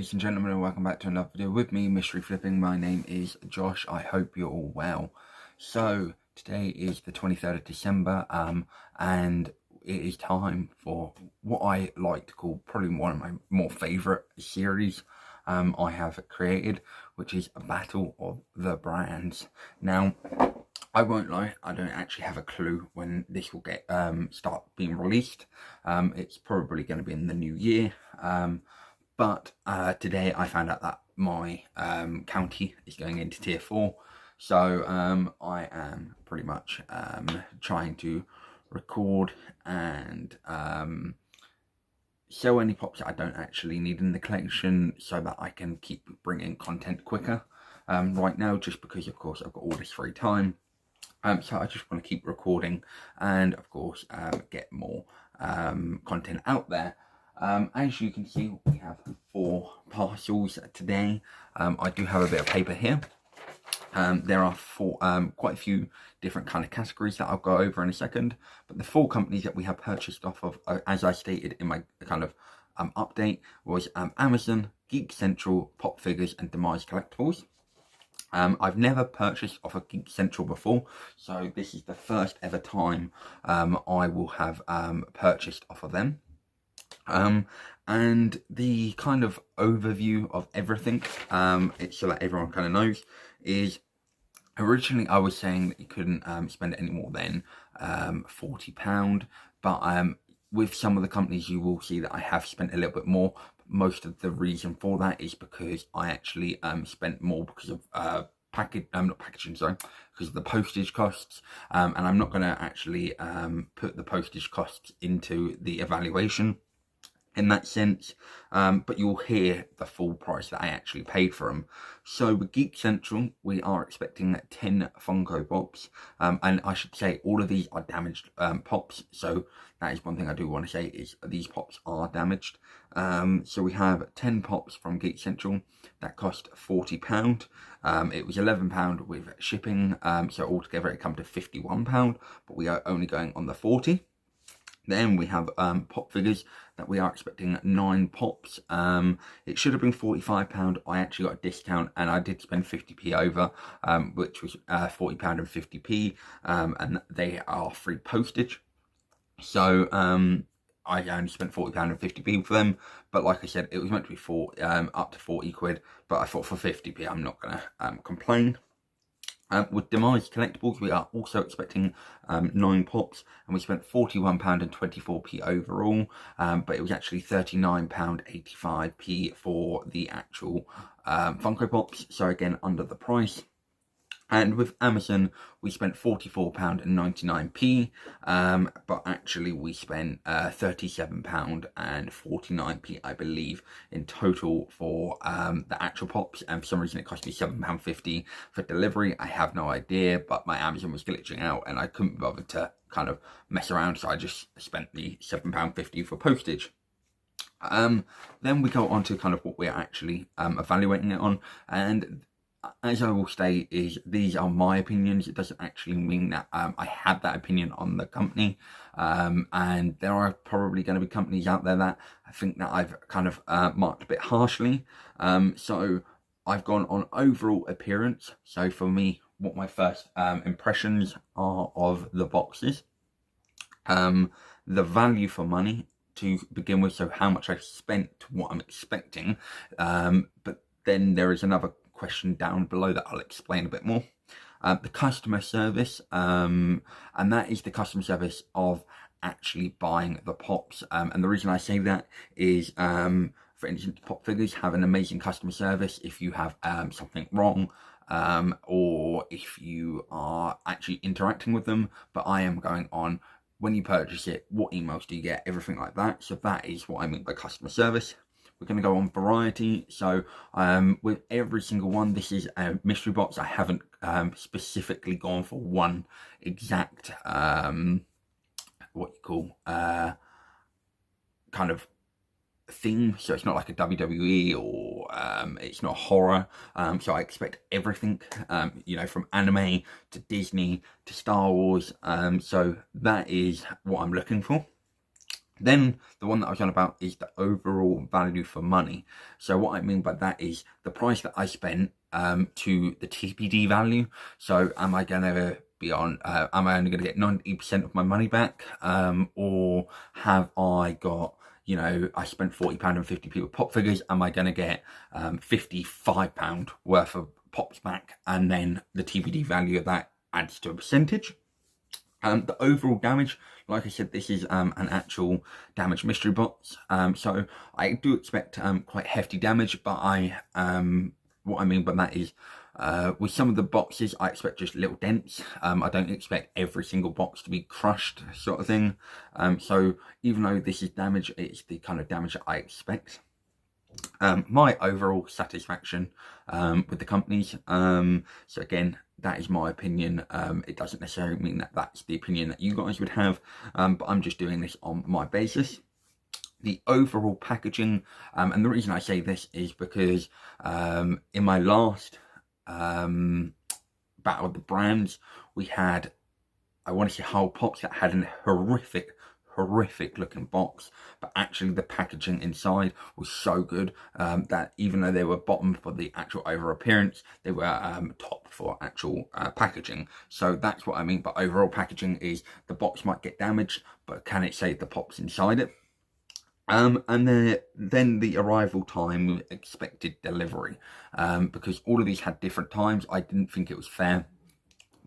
ladies and gentlemen, and welcome back to another video with me, Mystery Flipping. My name is Josh. I hope you're all well. So today is the 23rd of December, and it is time for what I like to call probably one of my more favourite series I have created, which is a battle of the brands. Now, I won't lie, I don't actually have a clue when this will get start being released. It's probably going to be in the new year. But today I found out that my county is going into tier 4. So I am pretty much trying to record and sell any pops that I don't actually need in the collection so that I can keep bringing content quicker. Right now, just because of course I've got all this free time. So I just want to keep recording and of course get more content out there. As you can see, we have 4 parcels today. I do have a bit of paper here. There are quite a few different kind of categories that I'll go over in a second. But the 4 companies that we have purchased off of, as I stated in my kind of update, was Amazon, Geek Central, Pop Figures, and Demize Collectibles. I've never purchased off of Geek Central before, so this is the first ever time I will have purchased off of them. And the kind of overview of everything, it's so that everyone kind of knows, is originally I was saying that you couldn't spend any more than £40, but with some of the companies you will see that I have spent a little bit more. Most of the reason for that is because I actually spent more because of not packaging, sorry, because of the postage costs, and I'm not going to actually put the postage costs into the evaluation in that sense, but you'll hear the full price that I actually paid for them. So with Geek Central, we are expecting 10 Funko Pops, and I should say all of these are damaged pops, so that is one thing I do want to say, is these pops are damaged. So we have 10 pops from Geek Central that cost £40. It was £11 with shipping, so altogether it comes to £51, but we are only going on the 40. Then we have pop figures that we are expecting 9 pops. It should have been £45. I actually got a discount and I did spend 50p over, which was £40 and 50p, and they are free postage. So I only spent £40 and 50p for them, but like I said, it was meant to be up to 40 quid, but I thought for 50p I'm not going to complain. With Demize Collectibles, we are also expecting 9 pops, and we spent £41 and 24p overall, but it was actually £39.85p for the actual Funko Pops, so again under the price. And with Amazon, we spent £44 and 99p, but actually we spent £37 and 49p, I believe, in total for the actual pops. And for some reason it cost me £7.50 for delivery. I have no idea, but my Amazon was glitching out and I couldn't bother to kind of mess around, so I just spent the £7.50 for postage. Then we go on to kind of what we're actually evaluating it on, and as I will state, is these are my opinions. It doesn't actually mean that I have that opinion on the company, and there are probably going to be companies out there that I think that I've kind of marked a bit harshly. So I've gone on overall appearance. So for me, what my first impressions are of the boxes, the value for money to begin with, so how much I spent to what I'm expecting, but then there is another question down below that I'll explain a bit more. The customer service, and that is the customer service of actually buying the pops, and the reason I say that is, for instance, Pop Figures have an amazing customer service if you have something wrong, or if you are actually interacting with them, but I am going on when you purchase it, what emails do you get, everything like that. So that is what I mean by customer service. We're going to go on variety. So with every single one, this is a mystery box. I haven't specifically gone for one exact what you call kind of theme. So it's not like a WWE or it's not horror. So I expect everything, you know, from anime to Disney to Star Wars. So that is what I'm looking for. Then the one that I was on about is the overall value for money. So what I mean by that is the price that I spent to the TPD value. So am I going to be on, am I only going to get 90% of my money back? Or have I got, you know, I spent £40 and 50p with pop figures. Am I going to get £55 worth of pops back? And then the TPD value of that adds to a percentage. The overall damage, like I said, this is an actual damage mystery box. So I do expect quite hefty damage, but what I mean by that is with some of the boxes, I expect just little dents. I don't expect every single box to be crushed, sort of thing. So even though this is damage, it's the kind of damage that I expect. My overall satisfaction with the companies. So again, that is my opinion. It doesn't necessarily mean that that's the opinion that you guys would have, but I'm just doing this on my basis. The overall packaging, and the reason I say this is because in my last battle of the brands, we had, I want to say, whole pops that had a horrific looking box, but actually the packaging inside was so good that even though they were bottom for the actual over appearance, they were top for actual packaging. So that's what I mean by overall packaging, is the box might get damaged, but can it save the pops inside it? And then the arrival time, expected delivery, because all of these had different times. I didn't think it was fair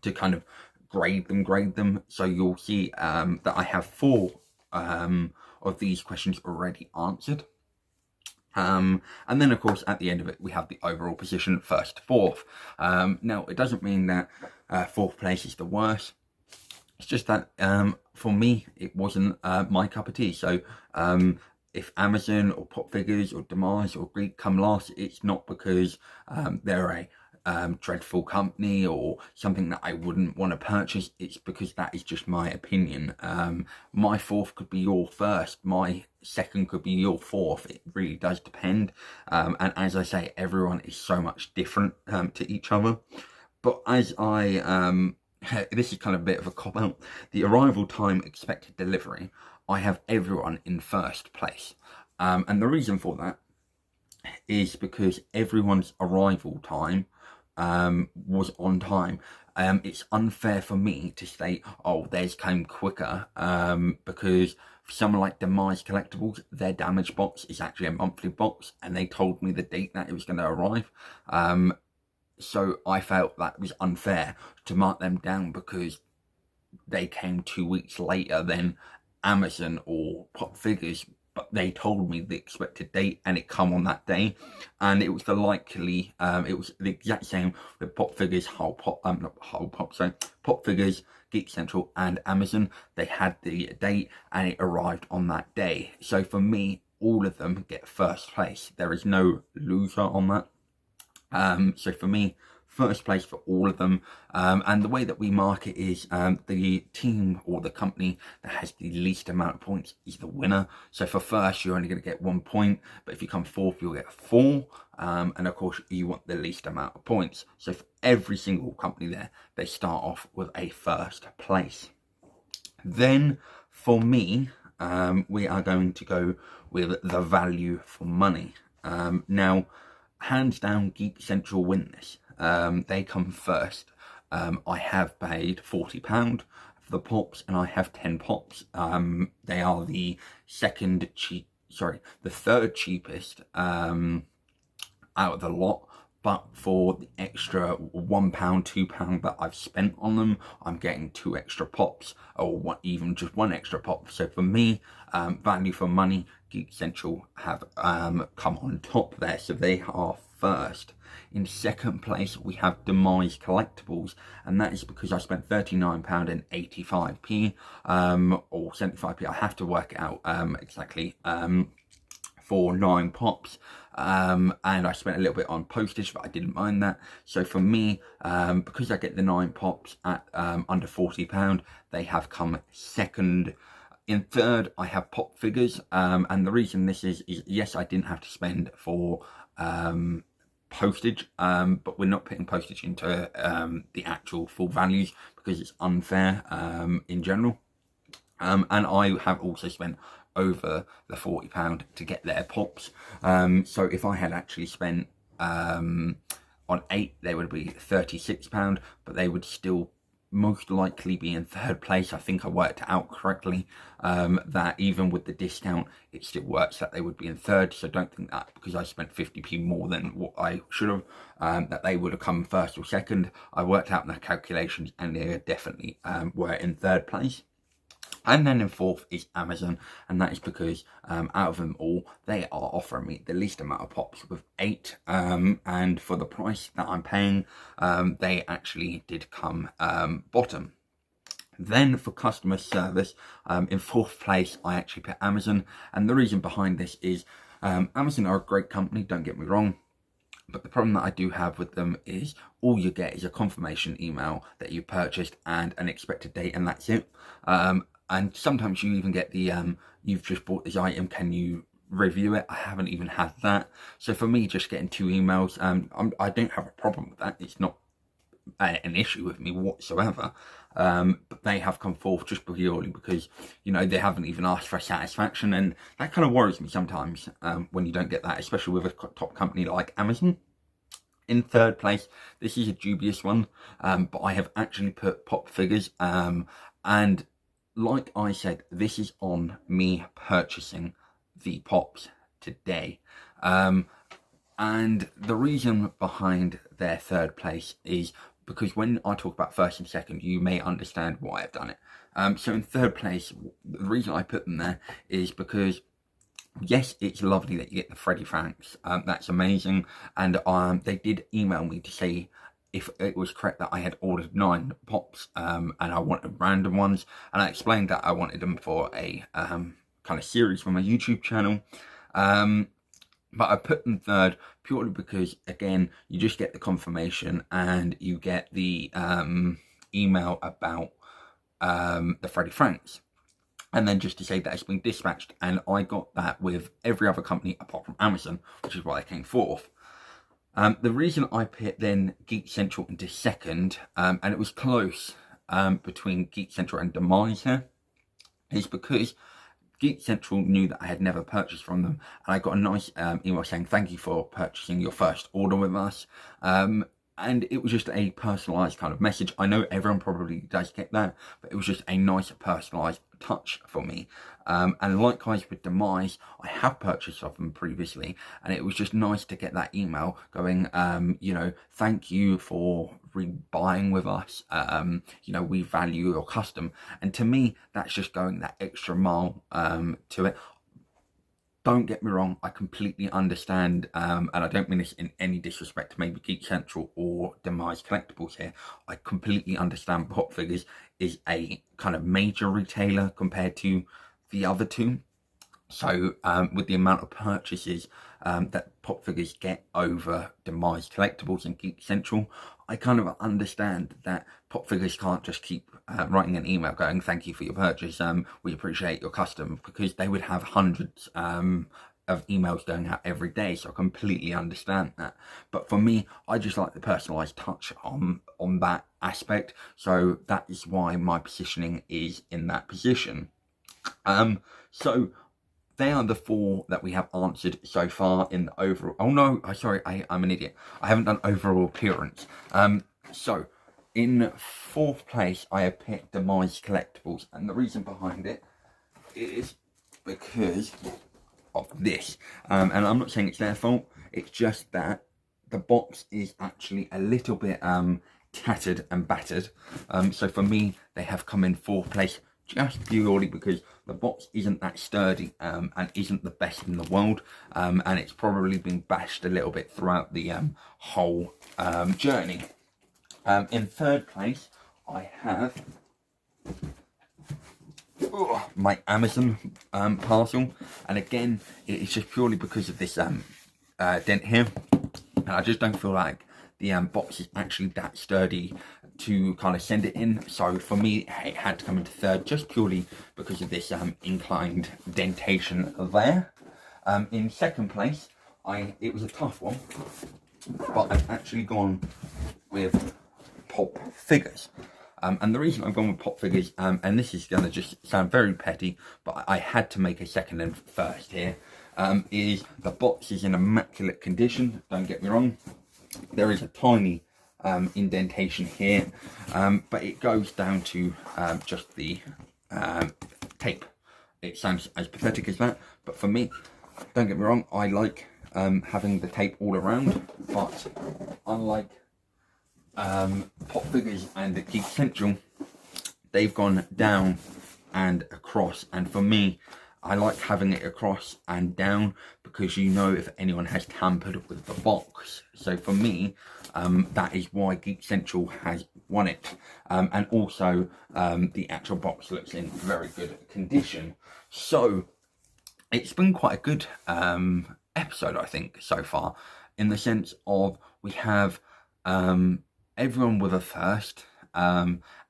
to kind of grade them. So you'll see that I have 4 of these questions already answered. And then of course at the end of it we have the overall position, 1st to 4th. Now it doesn't mean that 4th place is the worst. It's just that for me it wasn't my cup of tea. So if Amazon or Pop Figures or Demize or Geek come last, it's not because they're a dreadful company or something that I wouldn't want to purchase. It's because that is just my opinion. My 4th could be your 1st, my 2nd could be your 4th. It really does depend, and as I say, everyone is so much different to each other. But as I this is kind of a bit of a cop out, the arrival time, expected delivery, I have everyone in 1st place, and the reason for that is because everyone's arrival time was on time. It's unfair for me to say, oh, theirs came quicker, because for someone like Demize Collectibles, their damage box is actually a monthly box, and they told me the date that it was going to arrive. So I felt that was unfair to mark them down because they came 2 weeks later than Amazon or Pop Figures, but they told me the expected date and it come on that day. And it was it was the exact same with Pop Figures, Pop Figures, Geek Central and Amazon. They had the date and it arrived on that day. So for me, all of them get 1st place. There is no loser on that. So for me, 1st place for all of them. And the way that we mark it is the team or the company that has the least amount of points is the winner. So for 1st, you're only going to get 1 point, but if you come 4th, you'll get 4. And of course, you want the least amount of points. So for every single company there, they start off with a 1st place. Then for me, we are going to go with the value for money. Now, hands down, Geek Central win this. They come 1st. I have paid £40 for the pops, and I have 10 pops. They are the the 3rd cheapest out of the lot. But for the extra £1, £2 that I've spent on them, I'm getting 2 extra pops, or even just 1 extra pop. So for me, value for money, Geek Central have come on top there. So they are 1st. In 2nd place, we have Demize Collectibles, and that is because I spent £39 and 85p, or 75p. I have to work it out exactly, for 9 pops. And I spent a little bit on postage, but I didn't mind that. So for me, because I get the 9 pops at under £40, they have come 2nd. In 3rd, I have Pop Figures, and the reason this is yes, I didn't have to spend for postage, but we're not putting postage into the actual full values because it's unfair in general. And I have also spent over the £40 to get their pops. So if I had actually spent on 8, they would be £36, but they would still most likely be in third place. I think I worked it out correctly, that even with the discount, it still works that they would be in third. So don't think that because I spent 50p more than what I should have, that they would have come first or second. I worked out the calculations and they definitely were in third place. And then in fourth is Amazon, and that is because out of them all, they are offering me the least amount of pops with 8, and for the price that I'm paying, they actually did come bottom. Then for customer service, in fourth place, I actually put Amazon, and the reason behind this is Amazon are a great company, don't get me wrong. But the problem that I do have with them is all you get is a confirmation email that you purchased and an expected date, and that's it. And sometimes you even get the, you've just bought this item, can you review it? I haven't even had that. So for me, just getting 2 emails, I don't have a problem with that. It's not an issue with me whatsoever. But they have come forth just purely because, you know, they haven't even asked for satisfaction. And that kind of worries me sometimes when you don't get that, especially with a top company like Amazon. In third place, this is a dubious one, but I have actually put pop figures, and like I said, this is on me purchasing the pops today. And the reason behind their third place is because when I talk about first and second, you may understand why I've done it. So in third place, the reason I put them there is because, yes, it's lovely that you get the Freddie Franks. That's amazing. And they did email me to say if it was correct that I had ordered 9 pops, and I wanted random ones, and I explained that I wanted them for a kind of series for my YouTube channel, but I put them third purely because, again, you just get the confirmation and you get the email about the Freddie Franks, and then just to say that it's been dispatched, and I got that with every other company apart from Amazon, which is why I came fourth. The reason I put then Geek Central into second, and it was close between Geek Central and Demize here, is because Geek Central knew that I had never purchased from them, and I got a nice email saying thank you for purchasing your first order with us. And it was just a personalised kind of message. I know everyone probably does get that, but it was just a nice personalised touch for me. And likewise with Demize, I have purchased of them previously, and it was just nice to get that email going, you know, thank you for rebuying with us. You know, we value your custom. And to me, that's just going that extra mile to it. Don't get me wrong, I completely understand, and I don't mean this in any disrespect to maybe Geek Central or Demize Collectibles here. I completely understand Pop Figures is a kind of major retailer compared to the other two. So with the amount of purchases that Pop Figures get over Demize Collectibles and Geek Central, I kind of understand that Pop Figures can't just keep writing an email going, thank you for your purchase, we appreciate your custom, because they would have hundreds of emails going out every day. So I completely understand that. But for me, I just like the personalised touch on that aspect. So that is why my positioning is in that position. So they are the 4 that we have answered so far in the overall. Oh no, sorry, I'm an idiot. I haven't done overall appearance. So in 4th place, I have picked Demize Collectibles, and the reason behind it is because of this. And I'm not saying it's their fault. It's just that the box is actually a little bit tattered and battered. So for me, they have come in 4th place, just purely because the box isn't that sturdy and isn't the best in the world, and it's probably been bashed a little bit throughout the whole journey. In 3rd place, I have my Amazon parcel, and again, it's just purely because of this dent here, and I just don't feel like the box is actually that sturdy to kind of send it in. So for me, it had to come into 3rd just purely because of this inclined dentation there. In 2nd place, it was a tough one, but I've actually gone with Pop Figures. And the reason I've gone with pop figures, and this is going to just sound very petty, but I had to make a second and first here, is the box is in immaculate condition, don't get me wrong. There is a tiny indentation here, but it goes down to just the tape. It sounds as pathetic as that, but for me, don't get me wrong, I like having the tape all around, but unlike Pop Figures and the Geek Central, they've gone down and across, and for me, I like having it across and down because you know if anyone has tampered with the box. So for me, that is why Geek Central has won it. And also, the actual box looks in very good condition. So it's been quite a good episode, I think, so far, in the sense of we have everyone with a first.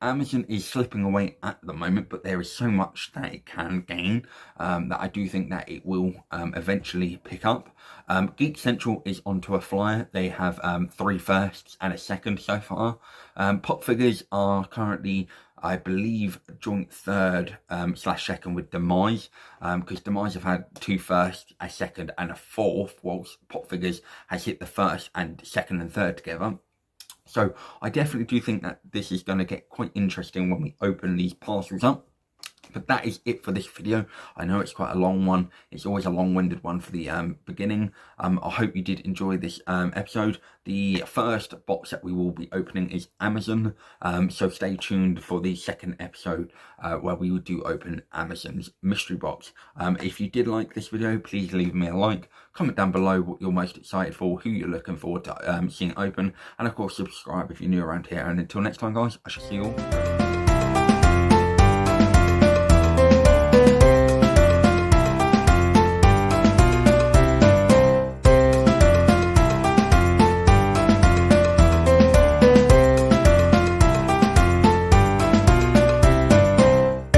Amazon is slipping away at the moment, but there is so much that it can gain that I do think that it will eventually pick up. Geek Central is onto a flyer. They have 3 firsts and a second so far. Pop Figures are currently, I believe, joint third slash second with Demize, because Demize have had 2 firsts, a second and a fourth, whilst Pop Figures has hit the first and second and third together. So I definitely do think that this is going to get quite interesting when we open these parcels up. But that is it for this video. I know it's quite a long one. It's always a long-winded one for the beginning. I hope you did enjoy this episode. The first box that we will be opening is Amazon. So stay tuned for the second episode where we will do open Amazon's mystery box. If you did like this video, please leave me a like. Comment down below what you're most excited for, who you're looking forward to seeing open. And of course, subscribe if you're new around here. And until next time, guys, I shall see you all.